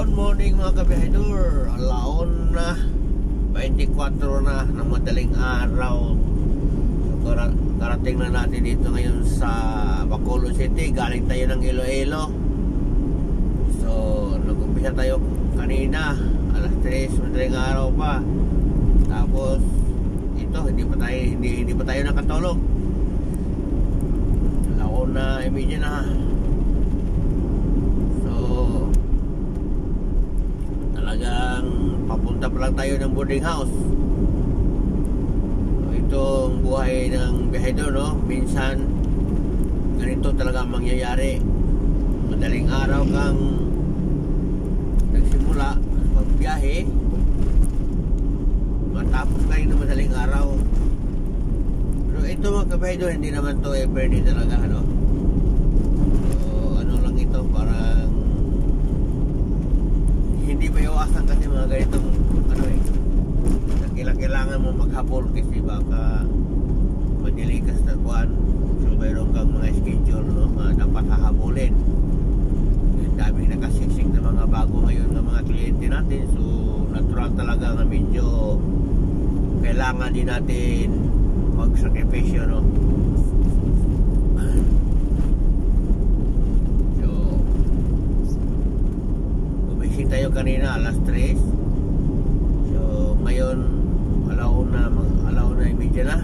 Good morning mga kabihador. Alaon na 24 na ng madaling araw. So, karating na natin dito ngayon sa Bacolod City. Galing tayo ng Iloilo. So nag-umpisa tayo kanina alas 3 madaling araw pa. Tapos ito hindi pa tayo nakatulog. Alaon na imedya na. Talagang papunta pa lang tayo ng boarding house. So, itong buhay ng biyahedor, no? Minsan ganito talaga ang mangyayari. Madaling araw kang nagsimula magbiyahe, matapos kayo na madaling araw. Pero ito mga kabiyahedor, hindi naman to everyday talaga, no? So ano lang ito, parang hindi ba iwasan kasi mga ganitong kailangan mo maghabol kasi baka madilikas na kuhan. So mayroon kang mga schedule, no, dapat hahabulin. Yung daming nakasiksik na mga bago ngayon ng mga kliyente natin, so natural talaga na medyo kailangan din natin magsakripisyo, no. Tayo kanina alas 3. So ngayon alauna imedya na.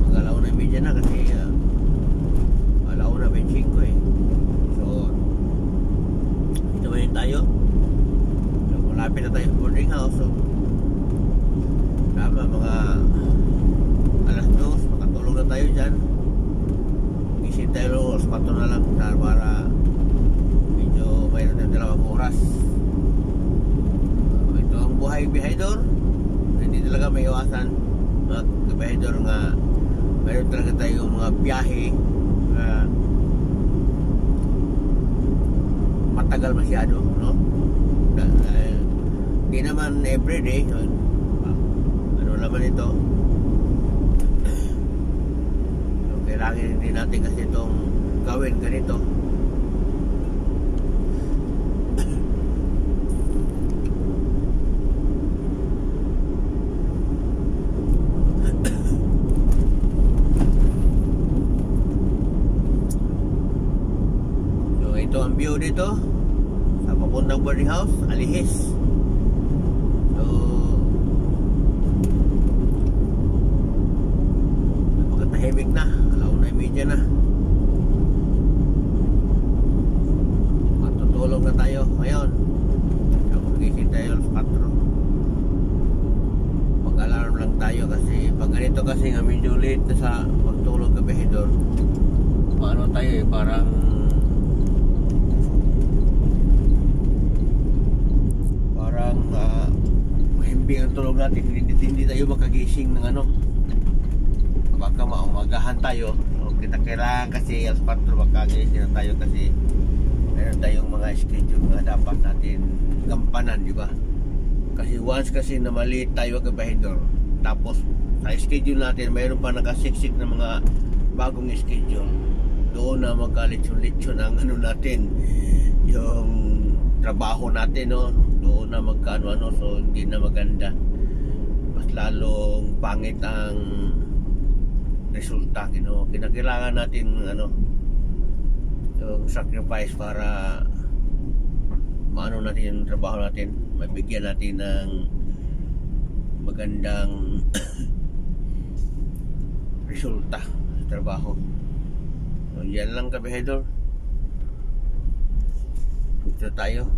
Mag-alauna imedya na kasi alauna 25 eh. So ito ba yun tayo? So malapit na tayo sa boarding house. So tama, mga alas 2 makatulog na tayo dyan. Gising tayo alas 4 na lang para mayroon ng 2 oras. Ito ang buhay biyahedor. Hindi talaga may iwasan mga biyahedor nga mayroon talaga tayong mga biyahe matagal masyado, no? Hindi naman everyday. Ano naman ito? So, kailangan din natin kasi itong gawin ganito. Ito ang view dito sa papuntang boarding house, Alihis. So napakatahimik na, alauna imedya na. Matutulog na tayo ngayon. Magising tayo alas 4. Mag-alarm lang tayo kasi pag ganito kasi nga medyo late na sa pagtulog ka biyahedor. Paano tayo eh, parang mahimbing ang tulog natin, hindi tayo makagising ng baka maumagahan tayo. So, kita kailangan kasi alas 4 makagising na tayo kasi meron tayong mga schedule na dapat natin gampanan, di ba? Kasi once kasi na maliit tayo kabahedor, tapos sa schedule natin mayroon pa nakasiksik na mga bagong schedule, doon na magkalitsyon-litsyon ang natin, yung trabaho natin, no? Doon na magkano so hindi na maganda, mas lalong pangit ang resulta, kinakailangan natin yung sacrifice para maano natin yung trabaho natin, mabigyan natin ng magandang resulta sa trabaho. So yan lang kabihedor, dito tayo.